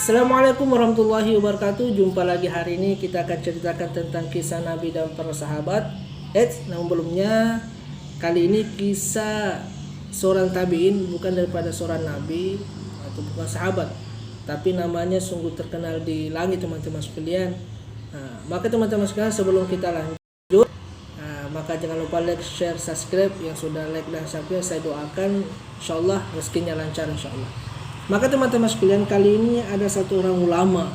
Assalamualaikum warahmatullahi wabarakatuh. Jumpa lagi hari ini, kita akan ceritakan tentang kisah Nabi dan para sahabat. Namun belumnya, kali ini kisah seorang tabi'in, bukan daripada seorang nabi atau bukan sahabat, tapi namanya sungguh terkenal di langit teman-teman sekalian. Maka teman-teman sekalian, sebelum kita lanjut, maka jangan lupa like, share, subscribe. Yang sudah like dan subscribe, saya doakan insyaallah rezekinya lancar insyaallah. Maka teman-teman sekalian, kali ini ada satu orang ulama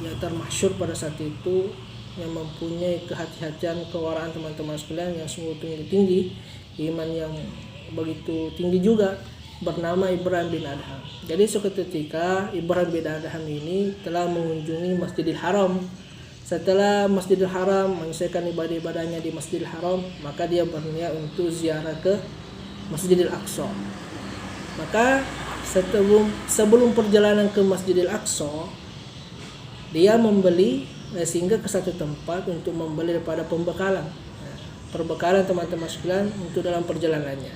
yang termasyhur pada saat itu, yang mempunyai kehati-hatian, kewaraan teman-teman sekalian yang sungguh tinggi, iman yang begitu tinggi juga, bernama Ibrahim bin Adham. Jadi suatu ketika Ibrahim bin Adham ini telah mengunjungi Masjidil Haram. Setelah Masjidil Haram menyelesaikan ibadah-ibadahnya di Masjidil Haram, maka dia berniat untuk ziarah ke Masjidil Aqsa. Maka sebelum perjalanan ke Masjidil Aqsa, dia membeli sehingga ke satu tempat untuk membeli daripada pembekalan teman-teman sekalian untuk dalam perjalanannya.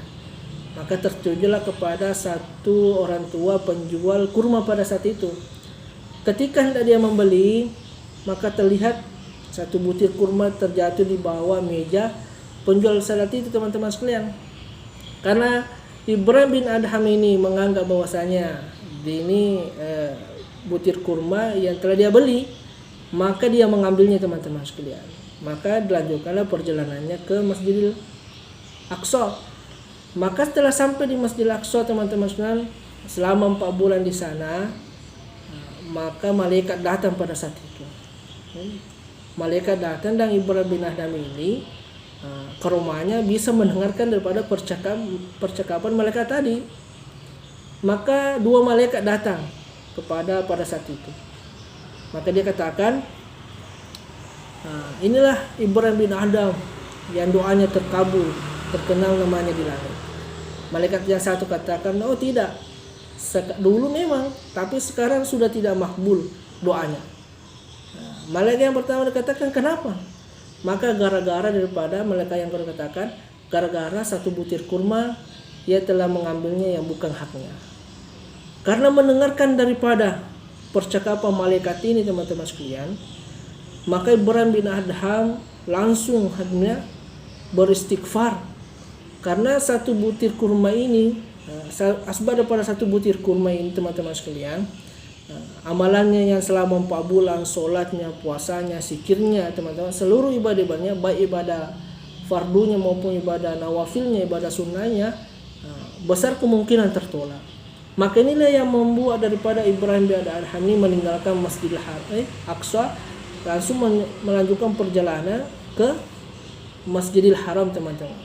Maka tertujulah kepada satu orang tua penjual kurma pada saat itu. Ketika hendak dia membeli, maka terlihat satu butir kurma terjatuh di bawah meja penjual saat itu teman-teman sekalian. Karena Ibrahim bin Adham ini menganggap bahwasanya ini butir kurma yang telah dia beli, maka dia mengambilnya teman-teman sekalian. Maka dilanjutkanlah perjalanannya ke Masjidil Aqsa. Maka setelah sampai di Masjidil Aqsa teman-teman sekalian, selama 4 bulan di sana, maka malaikat datang pada saat itu. Malaikat datang dan Ibrahim bin Adham ini ke rumahnya bisa mendengarkan daripada percakapan malaikat tadi. Maka 2 malaikat datang pada saat itu. Maka dia katakan, inilah Ibrahim bin Adham yang doanya terkabul, terkenal namanya di langit. Malaikat yang satu katakan, oh tidak, dulu memang, tapi sekarang sudah tidak makbul doanya. Malaikat yang pertama dikatakan, kenapa? Maka gara-gara daripada malaikat yang kedua katakan, gara-gara satu butir kurma ia telah mengambilnya yang bukan haknya. Karena mendengarkan daripada percakapan malaikat ini teman-teman sekalian, maka Ibrahim bin Adham langsung hatinya beristighfar. Karena satu butir kurma ini, asbab daripada satu butir kurma ini teman-teman sekalian, amalannya yang selama 4 bulan, sholatnya, puasanya, zikirnya teman-teman, seluruh ibadah-ibadahnya, baik ibadah fardunya maupun ibadah nawafilnya, ibadah sunnahnya, besar kemungkinan tertolak. Maka inilah yang membuat daripada Ibrahim bin Adham ini meninggalkan Masjidil Aqsa, langsung melanjutkan perjalanan ke Masjidil Haram teman-teman.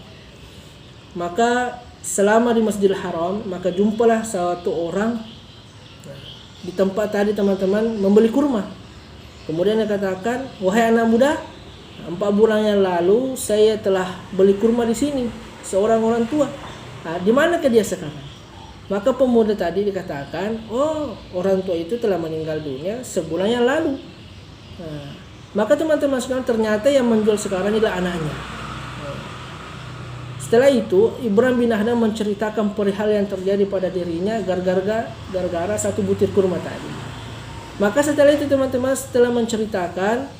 Maka selama di Masjidil Haram, maka jumpalah satu orang di tempat tadi teman-teman membeli kurma. Kemudian dia katakan, wahai anak muda, 4 bulan yang lalu saya telah beli kurma di sini, seorang orang tua. Di manakah dia sekarang? Maka pemuda tadi dikatakan, oh orang tua itu telah meninggal dunia sebulan yang lalu. Maka teman-teman sekarang ternyata yang menjual sekarang adalah anaknya. Setelah itu Ibrahim bin Adham menceritakan perihal yang terjadi pada dirinya gara-gara satu butir kurma tadi. Maka setelah itu teman-teman, setelah menceritakan,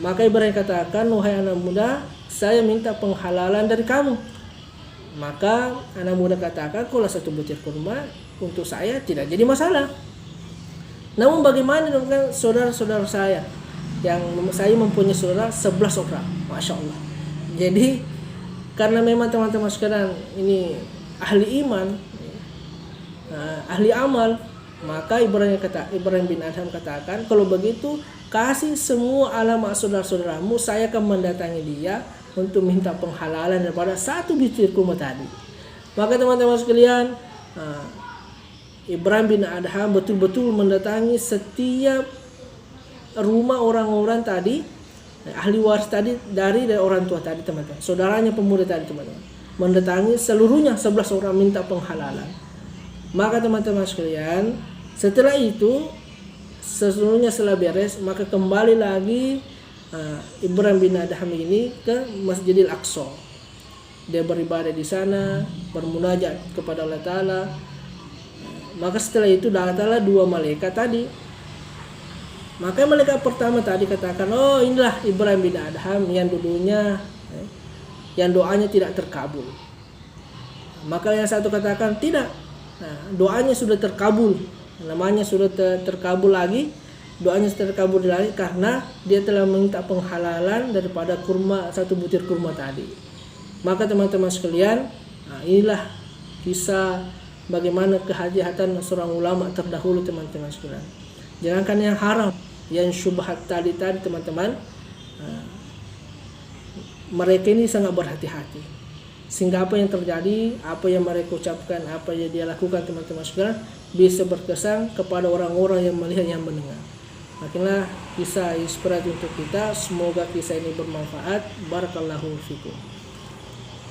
maka Ibrahim katakan, wahai anak muda, saya minta penghalalan dari kamu. Maka anak muda katakan, kalau satu butir kurma untuk saya tidak jadi masalah. Namun bagaimana dengan saudara-saudara saya, yang saya mempunyai saudara 11 orang, Masya Allah. Jadi karena memang teman-teman sekalian ini ahli iman, ahli amal, maka Ibrahim bin Adham katakan, kalau begitu kasih semua alamat saudara-saudaramu, saya akan mendatangi dia untuk minta penghalalan daripada satu butir kurma tadi. Maka teman-teman sekalian, Ibrahim bin Adham betul-betul mendatangi setiap rumah orang-orang tadi, ahli waris tadi dari orang tua tadi teman-teman, saudaranya pemuda tadi teman-teman, mendatangi seluruhnya 11 orang minta penghalalan. Maka teman-teman sekalian, setelah itu seluruhnya setelah beres, maka kembali lagi Ibrahim bin Adham ini ke Masjidil Aqsa. Dia beribadah di sana, bermunajat kepada Allah Ta'ala. Maka setelah itu datanglah 2 malaikat tadi Maka malaikat pertama tadi katakan, oh inilah Ibrahim bin Adham yang dulunya yang doanya tidak terkabul. Maka yang satu katakan tidak, nah, doanya sudah terkabul, namanya sudah terkabul lagi, doanya sudah terkabul lagi karena dia telah meminta penghalalan daripada kurma, satu butir kurma tadi. Maka teman-teman sekalian, nah, inilah kisah bagaimana kehati-hatian seorang ulama terdahulu teman-teman sekalian. Jangankan yang haram, yang syubhat tadi teman-teman, mereka ini sangat berhati-hati, sehingga apa yang terjadi, apa yang mereka ucapkan, apa yang dia lakukan teman-teman sekalian bisa berkesan kepada orang-orang yang melihat, yang mendengar. Makinlah kisah inspirasi untuk kita. Semoga kisah ini bermanfaat. Barakallahu fikum.